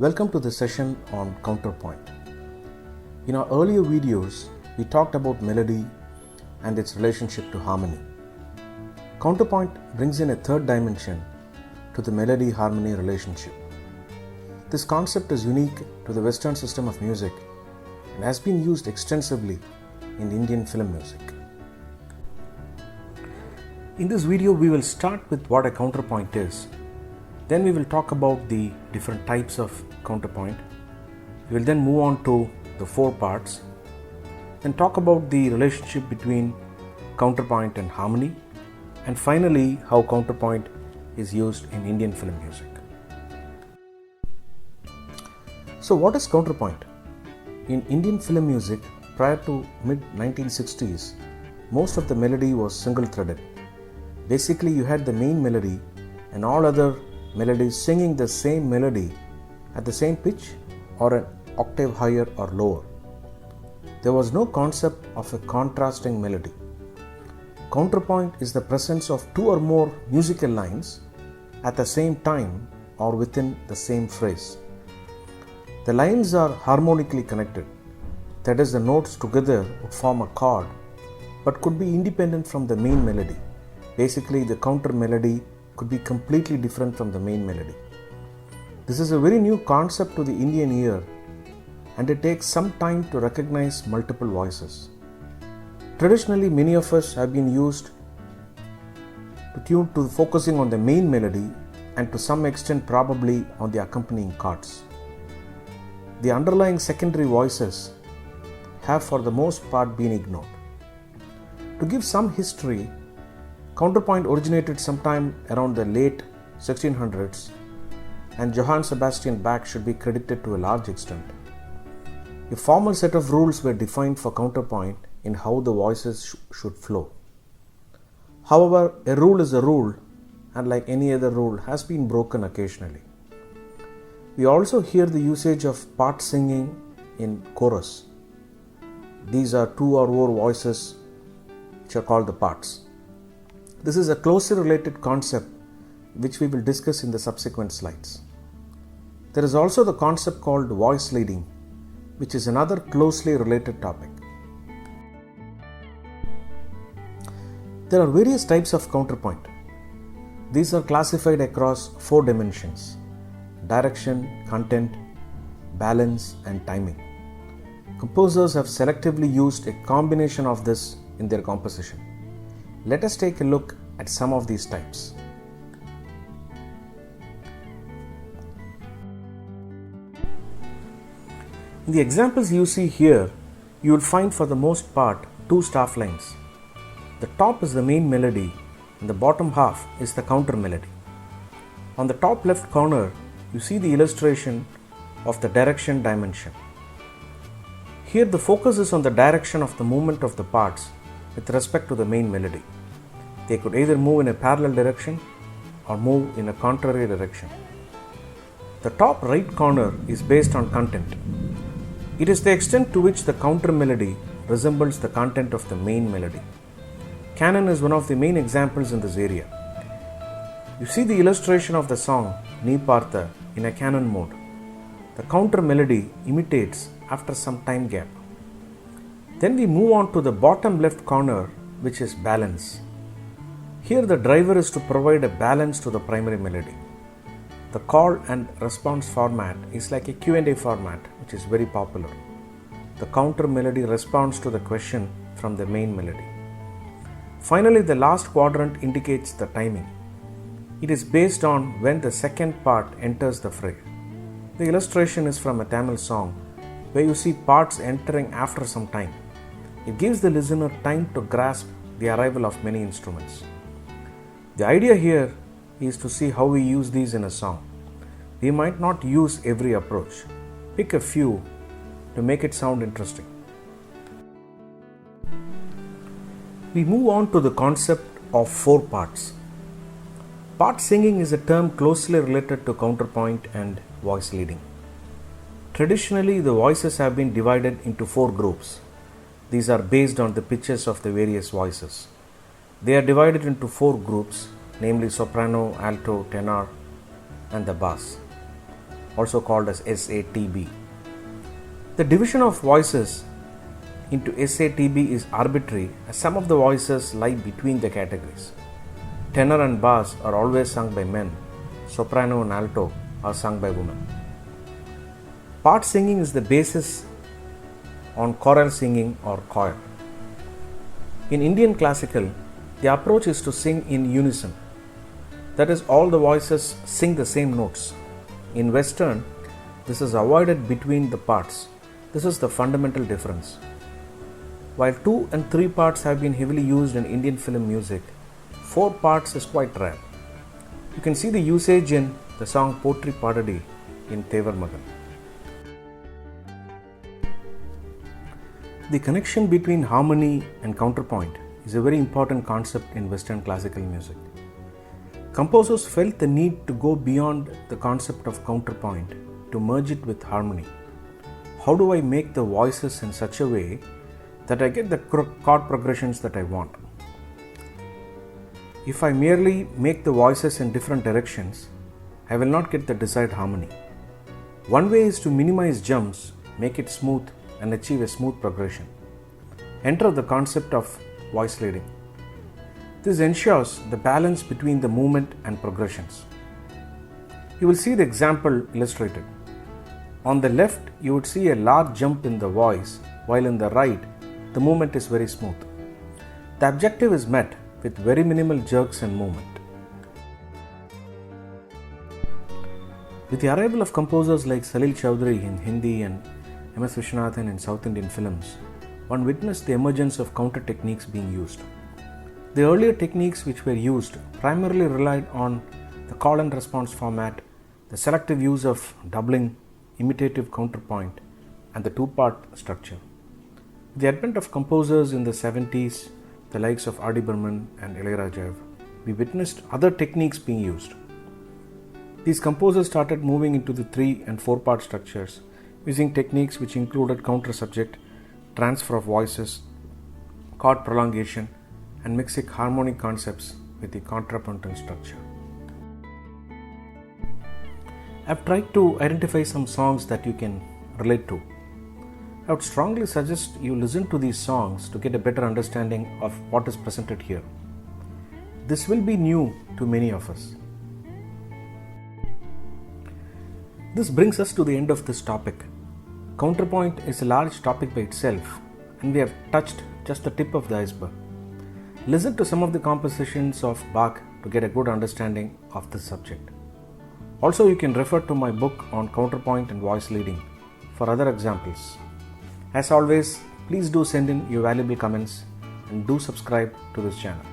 Welcome to the session on Counterpoint. In our earlier videos, we talked about melody and its relationship to harmony. Counterpoint brings in a third dimension to the melody-harmony relationship. This concept is unique to the Western system of music and has been used extensively in Indian film music. In this video, we will start with what a counterpoint is. Then we will talk about the different types of counterpoint. We will then move on to the four parts and talk about the relationship between counterpoint and harmony, and finally how counterpoint is used in Indian film music. So what is counterpoint? In Indian film music prior to mid-1960s, most of the melody was single-threaded. Basically, you had the main melody and all other melodies singing the same melody at the same pitch or an octave higher or lower. There was no concept of a contrasting melody. Counterpoint is the presence of two or more musical lines at the same time or within the same phrase. The lines are harmonically connected, that is, the notes together would form a chord but could be independent from the main melody. Basically, the counter melody could be completely different from the main melody. This is a very new concept to the Indian ear, and it takes some time to recognize multiple voices. Traditionally, many of us have been used to tune to focusing on the main melody and to some extent probably on the accompanying chords. The underlying secondary voices have for the most part been ignored. To give some history, counterpoint originated sometime around the late 1600s, and Johann Sebastian Bach should be credited to a large extent. A formal set of rules were defined for counterpoint in how the voices should flow. However, a rule is a rule, and like any other rule, has been broken occasionally. We also hear the usage of part singing in chorus. These are two or more voices which are called the parts. This is a closely related concept which we will discuss in the subsequent slides. There is also the concept called voice leading, which is another closely related topic. There are various types of counterpoint. These are classified across four dimensions: direction, content, balance, and timing. Composers have selectively used a combination of this in their composition. Let us take a look at some of these types. In the examples you see here, you will find for the most part two staff lines. The top is the main melody and the bottom half is the counter melody. On the top left corner, you see the illustration of the direction dimension. Here the focus is on the direction of the movement of the parts with respect to the main melody. They could either move in a parallel direction or move in a contrary direction. The top right corner is based on content. It is the extent to which the counter melody resembles the content of the main melody. Canon is one of the main examples in this area. You see the illustration of the song Ni Partha in a canon mode. The counter melody imitates after some time gap. Then we move on to the bottom left corner, which is balance. Here the driver is to provide a balance to the primary melody. The call and response format is like a Q&A format, which is very popular. The counter melody responds to the question from the main melody. Finally, the last quadrant indicates the timing. It is based on when the second part enters the fray. The illustration is from a Tamil song where you see parts entering after some time. It gives the listener time to grasp the arrival of many instruments. The idea here is to see how we use these in a song. We might not use every approach. Pick a few to make it sound interesting. We move on to the concept of four parts. Part singing is a term closely related to counterpoint and voice leading. Traditionally, the voices have been divided into four groups. These are based on the pitches of the various voices. They are divided into four groups, namely soprano, alto, tenor, and the bass. also called as SATB. The division of voices into SATB is arbitrary, as some of the voices lie between the categories. Tenor and bass are always sung by men, soprano and alto are sung by women. Part singing is the basis on choral singing or choir. In Indian classical, the approach is to sing in unison. That is, all the voices sing the same notes. In Western, this is avoided between the parts. This is the fundamental difference. While 2 and 3 parts have been heavily used in Indian film music, 4 parts is quite rare. You can see the usage in the song Potri Padadi in Tevar Magan. The connection between harmony and counterpoint is a very important concept in Western classical music. Composers felt the need to go beyond the concept of counterpoint to merge it with harmony. How do I make the voices in such a way that I get the chord progressions that I want? If I merely make the voices in different directions, I will not get the desired harmony. One way is to minimize jumps, make it smooth, and achieve a smooth progression. Enter the concept of voice leading. This ensures the balance between the movement and progressions. You will see the example illustrated. On the left, you would see a large jump in the voice, while in the right, the movement is very smooth. The objective is met with very minimal jerks and movement. With the arrival of composers like Salil Chowdhury in Hindi and M.S. Vishwanathan in South Indian films, one witnessed the emergence of counter techniques being used. The earlier techniques which were used primarily relied on the call and response format, the selective use of doubling, imitative counterpoint, and the 2-part structure. With the advent of composers in the 70s, the likes of R.D. Burman and Ilayaraja, we witnessed other techniques being used. These composers started moving into the 3 and 4-part structures, using techniques which included counter subject, transfer of voices, chord prolongation, and mixing harmonic concepts with the contrapuntal structure. I've tried to identify some songs that you can relate to. I would strongly suggest you listen to these songs to get a better understanding of what is presented here. This will be new to many of us. This brings us to the end of this topic. Counterpoint is a large topic by itself, and we have touched just the tip of the iceberg. Listen to some of the compositions of Bach to get a good understanding of this subject. Also, you can refer to my book on counterpoint and voice leading for other examples. As always, please do send in your valuable comments and do subscribe to this channel.